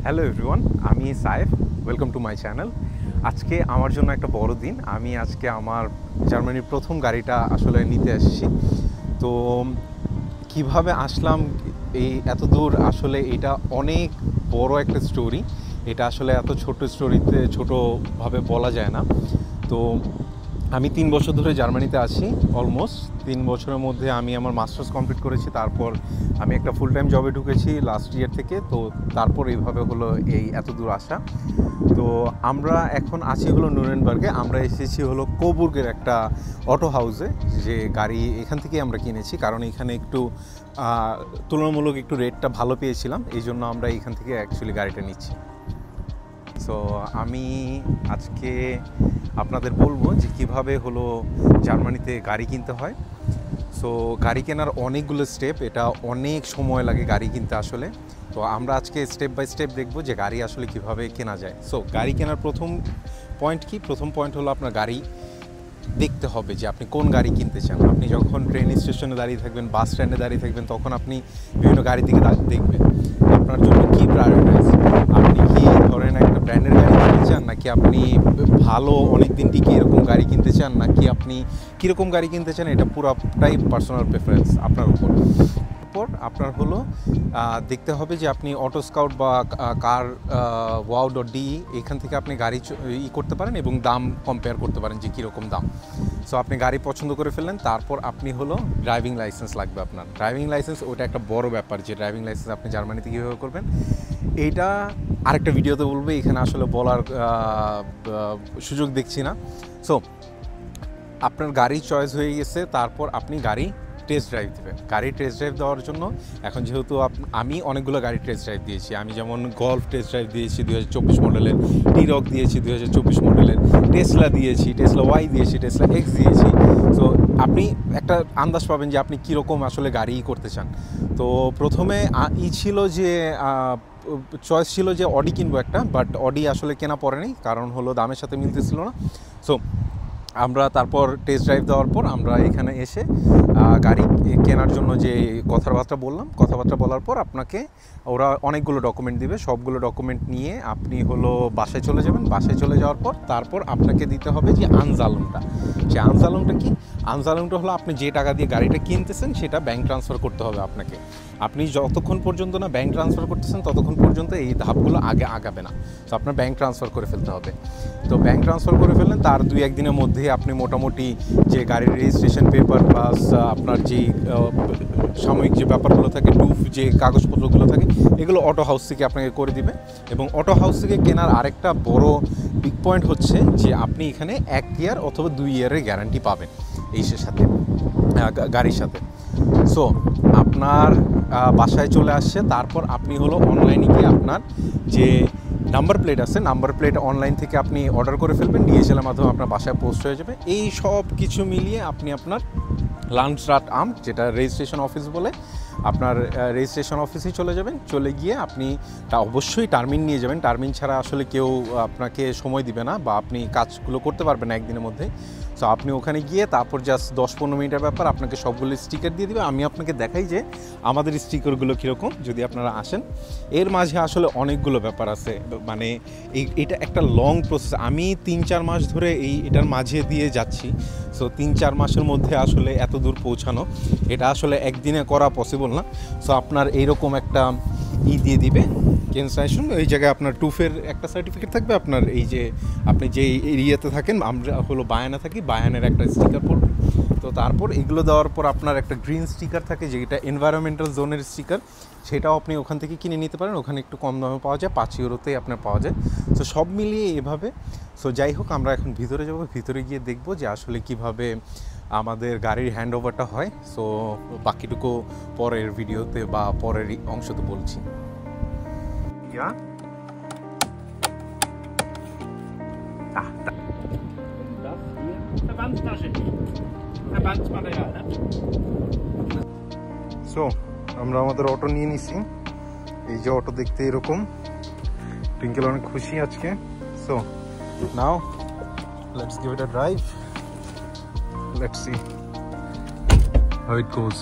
Hello everyone, আমি Saif. Welcome to my channel. আজকে আমার জন্য একটা বড় দিন। আমি আজকে আমার জার্মানির প্রথম গাড়িটা আসলে নিতে এসেছি। তো কিভাবে আসলাম এই এত দূর, আসলে এটা অনেক বড় একটা স্টোরি। এটা আসলে এত ছোট স্টোরিতে ছোটোভাবে বলা যায় না। তো আমি 3 বছর ধরে জার্মানিতে আছি। অলমোস্ট 3 বছরের মধ্যে আমি আমার মাস্টার্স কমপ্লিট করেছি। তারপর আমি একটা ফুল টাইম জবে ঢুকেছি লাস্ট ইয়ার থেকে। তো তারপর এইভাবে হলো এই এত দূর আসা। তো আমরা এখন আছি হলো নুরেনবার্গে। আমরা এসেছি হলো কোবুর্গের একটা অটো হাউসে, যে গাড়ি এখান থেকেই আমরা কিনেছি, কারণ এখানে একটু তুলনামূলক একটু রেটটা ভালো পেয়েছিলাম। এই জন্য আমরা এখান থেকে অ্যাকচুয়ালি গাড়িটা নিচ্ছি। সো আমি আজকে আপনাদের বলবো যে কীভাবে হলো জার্মানিতে গাড়ি কিনতে হয়। সো গাড়ি কেনার অনেকগুলো স্টেপ, এটা অনেক সময় লাগে গাড়ি কিনতে আসলে। তো আমরা আজকে স্টেপ বাই স্টেপ দেখবো যে গাড়ি আসলে কিভাবে কেনা যায়। সো গাড়ি কেনার প্রথম পয়েন্ট কি? প্রথম পয়েন্ট হলো আপনার গাড়ি দেখতে হবে যে আপনি কোন গাড়ি কিনতে চান। আপনি যখন ট্রেন স্টেশনে দাঁড়িয়ে থাকবেন, বাস স্ট্যান্ডে দাঁড়িয়ে থাকবেন, তখন আপনি বিভিন্ন গাড়ির দিকে দেখবেন আপনার জন্য কী প্রায়োরিটাইজ। আপনি কি ধরেন একটা ব্র্যান্ডের গাড়ি কিনতে চান, নাকি আপনি ভালো অনেক দিন টিকে এরকম গাড়ি কিনতে চান, নাকি আপনি কীরকম গাড়ি কিনতে চান, এটা পুরোটাই পার্সোনাল প্রেফারেন্স আপনার উপর। আপনার হলো দেখতে হবে যে আপনি অটো স্কাউট বা কার wow.de এখান থেকে আপনি গাড়ি করতে পারেন এবং দাম কম্পেয়ার করতে পারেন যে কীরকম দাম। সো আপনি গাড়ি পছন্দ করে ফেললেন, তারপর আপনি হলো ড্রাইভিং লাইসেন্স লাগবে আপনার। ড্রাইভিং লাইসেন্স ওটা একটা বড় ব্যাপার, যে ড্রাইভিং লাইসেন্স আপনি জার্মানিতে কীভাবে করবেন এইটা আরেকটা ভিডিওতে বলবো, এখানে আসলে বলার সুযোগ দেখছি না। সো আপনার গাড়ি চয়েস হয়ে গেছে, তারপর আপনি গাড়ি টেস্ট ড্রাইভ দেবেন। গাড়ি টেস্ট ড্রাইভ দেওয়ার জন্য এখন যেহেতু আমি অনেকগুলো গাড়ি টেস্ট ড্রাইভ দিয়েছি। আমি যেমন গল্ফ টেস্ট ড্রাইভ দিয়েছি 2024 মডেলের, টিরক দিয়েছি 2024 মডেলের, টেসলা দিয়েছি, টেসলা ওয়াই দিয়েছি, টেসলা এক্স দিয়েছি। তো আপনি একটা আন্দাজ পাবেন যে আপনি কীরকম আসলে গাড়ি করতে চান। তো প্রথমে ছিল যে চয়েস ছিল যে অডি কিনবো একটা, বাট অডি আসলে কেনা পড়েনি, কারণ হলো দামের সাথে মিলতেছিল না। সো আমরা তারপর টেস্ট ড্রাইভ দেওয়ার পর আমরা এখানে এসে গাড়ি কেনার জন্য যে কথাবার্তা বলার পর আপনাকে ওরা অনেকগুলো ডকুমেন্ট দিবে। সবগুলো ডকুমেন্ট নিয়ে আপনি হলো বাসায় চলে যাবেন। বাসায় চলে যাওয়ার পর তারপর আপনাকে দিতে হবে যে আনজালনটা। সে আনজালনটা কি? আনজালনটা হলো আপনি যে টাকা দিয়ে গাড়িটা কিনতেছেন সেটা ব্যাংক ট্রান্সফার করতে হবে আপনাকে। আপনি যতক্ষণ পর্যন্ত না ব্যাংক ট্রান্সফার করতেছেন ততক্ষণ পর্যন্ত এই ধাপগুলো আগাবে না। তো আপনার ব্যাংক ট্রান্সফার করে ফেলতে হবে। তো ব্যাংক ট্রান্সফার করে ফেললেন, তার 2-1 দিনের মধ্যে আপনি মোটামুটি যে গাড়ির রেজিস্ট্রেশন পেপার প্লাস আপনার যে সাময়িক যে ব্যাপারগুলো থাকে, যে কাগজপত্রগুলো থাকে, এগুলো অটো হাউস থেকে আপনাকে করে দিবে। এবং অটো হাউস থেকে কেনার আরেকটা বড় বিগ পয়েন্ট হচ্ছে যে আপনি এখানে 1 ইয়ার অথবা 2 ইয়ারের গ্যারান্টি পাবেন এইসের সাথে, গাড়ির সাথে। সো আপনার বাসায় চলে আসছে, তারপর আপনি হলো অনলাইনে গিয়ে আপনার যে নাম্বার প্লেট আছে, নাম্বার প্লেট অনলাইন থেকে আপনি অর্ডার করে ফেলবেন, ডিএচএলের মাধ্যমে আপনার বাসায় পোস্ট হয়ে যাবে। এই সব কিছু মিলিয়ে আপনি আপনার লান্ডসরাট আম, যেটা রেজিস্ট্রেশন অফিস বলে, আপনার রেজিস্ট্রেশন অফিসে চলে যাবেন। চলে গিয়ে আপনি অবশ্যই টার্মিন নিয়ে যাবেন। টার্মিন ছাড়া আসলে কেউ আপনাকে সময় দিবে না, বা আপনি কাজগুলো করতে পারবেন না একদিনের মধ্যে। সো আপনি ওখানে গিয়ে তারপর জাস্ট 10-15 মিনিটের ব্যাপার, আপনাকে সবগুলো স্টিকার দিয়ে দিবে। আমি আপনাকে দেখাই যে আমাদের স্টিকারগুলো কীরকম, যদি আপনারা আসেন। এর মাঝে আসলে অনেকগুলো ব্যাপার আছে, মানে এটা একটা লং প্রসেস। আমি 3-4 মাস ধরে এটার মাঝে দিয়ে যাচ্ছি। সো 3-4 মাসের মধ্যে আসলে এত দূর পৌঁছানো, এটা আসলে একদিনে করা পসিবল না। সো আপনার এইরকম একটা দিয়ে দিবে ক্যান্সেলেশন। এই জায়গায় আপনার টুফের একটা সার্টিফিকেট থাকবে, আপনার এই যে আপনি যে এরিয়াতে থাকেন, আমরা হলো বায়ানে থাকি, বায়ানের একটা স্টিকার পড়বে। তো তারপর এগুলো দেওয়ার পর আপনার একটা গ্রিন স্টিকার থাকে, যেটা এনভায়রনমেন্টাল জোনের স্টিকার, সেটাও আপনি ওখান থেকে কিনে নিতে পারেন। ওখানে একটু কম দামে পাওয়া যায়, 5 ইউরোতেই আপনার পাওয়া যায়। সো সব মিলিয়ে এভাবে। সো যাই হোক, আমরা এখন ভিতরে যাব, ভিতরে গিয়ে দেখব যে আসলে কিভাবে আমাদের গাড়ির হ্যান্ড ওভারটা হয়। সো বাকিটুকু পরের ভিডিওতে বা পরের অংশতে বলছি। Ja? Ach, da. Und das hier Verbandstasche. Verbandsmaterial. So আমরা আমাদের অটো নিয়ে নিছি। এই যে অটো দেখতে এরকম। টুইঙ্কেল অনেক খুশি আজকে। So now let's give it a drive. Let's see how it goes.